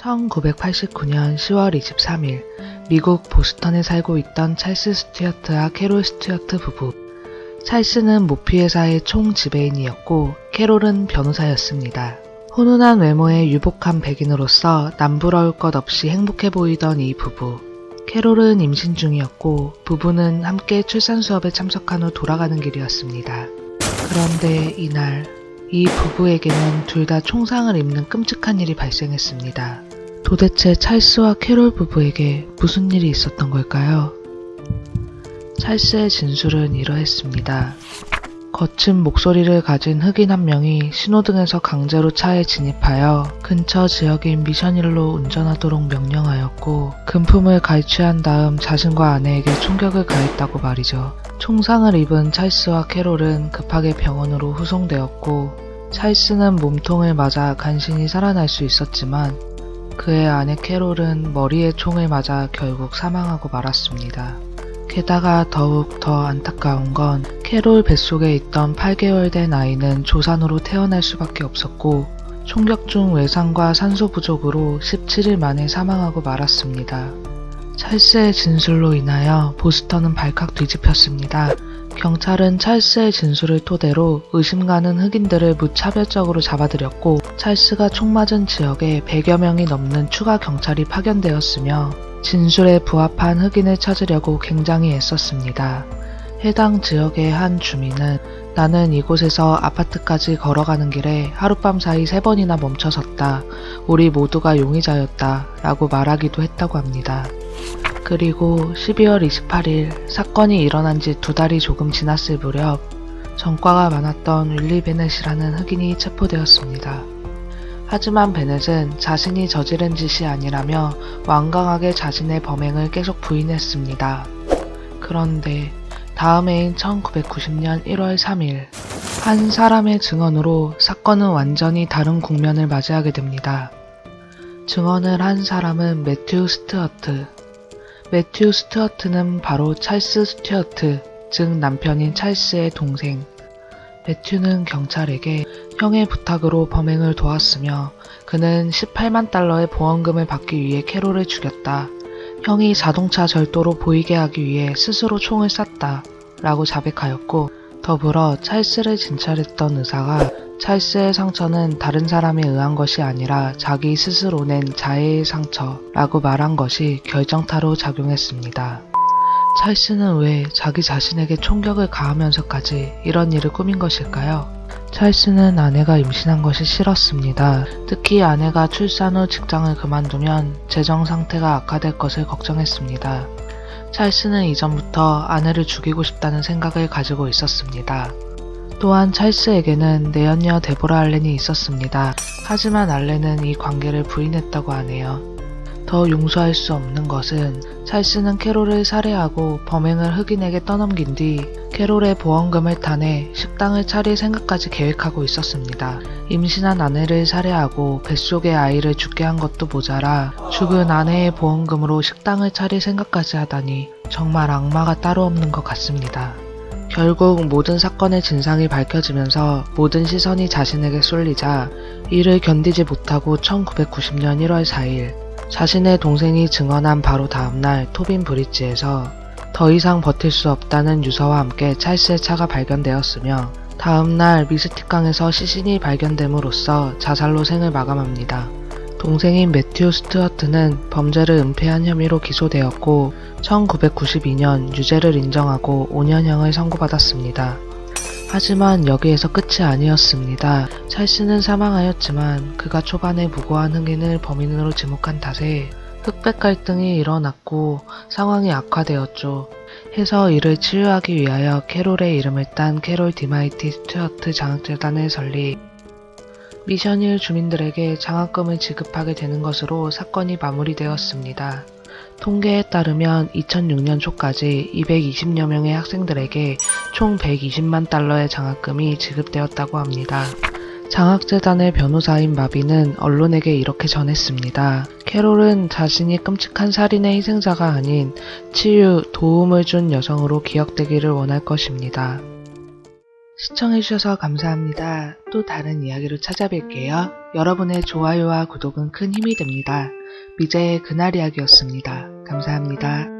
1989년 10월 23일 미국 보스턴에 살고 있던 찰스 스튜어트와 캐롤 스튜어트 부부. 찰스는 모피회사의 총지배인이었고 캐롤은 변호사였습니다. 훈훈한 외모의 유복한 백인으로서 남부러울 것 없이 행복해 보이던 이 부부. 캐롤은 임신 중이었고 부부는 함께 출산 수업에 참석한 후 돌아가는 길이었습니다. 그런데 이날 이 부부에게는 둘 다 총상을 입는 끔찍한 일이 발생했습니다. 도대체 찰스와 캐롤 부부에게 무슨 일이 있었던 걸까요? 찰스의 진술은 이러했습니다. 거친 목소리를 가진 흑인 한 명이 신호등에서 강제로 차에 진입하여 근처 지역인 미션힐로 운전하도록 명령하였고 금품을 갈취한 다음 자신과 아내에게 총격을 가했다고 말이죠. 총상을 입은 찰스와 캐롤은 급하게 병원으로 후송되었고 찰스는 몸통을 맞아 간신히 살아날 수 있었지만 그의 아내 캐롤은 머리에 총을 맞아 결국 사망하고 말았습니다. 게다가 더욱 더 안타까운 건 캐롤 뱃속에 있던 8개월 된 아이는 조산으로 태어날 수밖에 없었고 총격 중 외상과 산소 부족으로 17일 만에 사망하고 말았습니다. 찰스의 진술로 인하여 보스턴은 발칵 뒤집혔습니다. 경찰은 찰스의 진술을 토대로 의심 가는 흑인들을 무차별적으로 잡아들였고 찰스가 총 맞은 지역에 100여 명이 넘는 추가 경찰이 파견되었으며 진술에 부합한 흑인을 찾으려고 굉장히 애썼습니다. 해당 지역의 한 주민은 나는 이곳에서 아파트까지 걸어가는 길에 하룻밤 사이 3번이나 멈춰섰다. 우리 모두가 용의자였다. 라고 말하기도 했다고 합니다. 그리고 12월 28일 사건이 일어난 지 2달이 조금 지났을 무렵 전과가 많았던 윌리 베넷이라는 흑인이 체포되었습니다. 하지만 베넷은 자신이 저지른 짓이 아니라며 완강하게 자신의 범행을 계속 부인했습니다. 그런데 다음 해인 1990년 1월 3일 한 사람의 증언으로 사건은 완전히 다른 국면을 맞이하게 됩니다. 증언을 한 사람은 매튜 스튜어트. 매튜 스튜어트는 바로 찰스 스튜어트, 즉 남편인 찰스의 동생. 매튜는 경찰에게 형의 부탁으로 범행을 도왔으며 그는 18만 달러의 보험금을 받기 위해 캐롤을 죽였다. 형이 자동차 절도로 보이게 하기 위해 스스로 총을 쐈다. 라고 자백하였고 더불어 찰스를 진찰했던 의사가 찰스의 상처는 다른 사람에 의한 것이 아니라 자기 스스로 낸 자해의 상처라고 말한 것이 결정타로 작용했습니다. 찰스는 왜 자기 자신에게 총격을 가하면서까지 이런 일을 꾸민 것일까요? 찰스는 아내가 임신한 것이 싫었습니다. 특히 아내가 출산 후 직장을 그만두면 재정 상태가 악화될 것을 걱정했습니다. 찰스는 이전부터 아내를 죽이고 싶다는 생각을 가지고 있었습니다. 또한 찰스에게는 내연녀 데보라 알렌이 있었습니다. 하지만 알렌은 이 관계를 부인했다고 하네요. 더 용서할 수 없는 것은 찰스는 캐롤을 살해하고 범행을 흑인에게 떠넘긴 뒤 캐롤의 보험금을 타내 식당을 차릴 생각까지 계획하고 있었습니다. 임신한 아내를 살해하고 뱃속의 아이를 죽게 한 것도 모자라 죽은 아내의 보험금으로 식당을 차릴 생각까지 하다니 정말 악마가 따로 없는 것 같습니다. 결국 모든 사건의 진상이 밝혀지면서 모든 시선이 자신에게 쏠리자 이를 견디지 못하고 1990년 1월 4일 자신의 동생이 증언한 바로 다음날 토빈 브릿지에서 더 이상 버틸 수 없다는 유서와 함께 찰스의 차가 발견되었으며 다음날 미스틱강에서 시신이 발견됨으로써 자살로 생을 마감합니다. 동생인 매튜 스튜어트는 범죄를 은폐한 혐의로 기소되었고 1992년 유죄를 인정하고 5년형을 선고받았습니다. 하지만 여기에서 끝이 아니었습니다. 찰스는 사망하였지만 그가 초반에 무고한 흑인을 범인으로 지목한 탓에 흑백 갈등이 일어났고 상황이 악화되었죠. 해서 이를 치유하기 위하여 캐롤의 이름을 딴 캐롤 디마이티 스튜어트 장학재단을 설립. 미션힐 주민들에게 장학금을 지급하게 되는 것으로 사건이 마무리되었습니다. 통계에 따르면 2006년 초까지 220여 명의 학생들에게 총 120만 달러의 장학금이 지급되었다고 합니다. 장학재단의 변호사인 마비는 언론에게 이렇게 전했습니다. 캐롤은 자신이 끔찍한 살인의 희생자가 아닌 치유, 도움을 준 여성으로 기억되기를 원할 것입니다. 시청해주셔서 감사합니다. 또 다른 이야기로 찾아뵐게요. 여러분의 좋아요와 구독은 큰 힘이 됩니다. 미제의 그날 이야기였습니다. 감사합니다.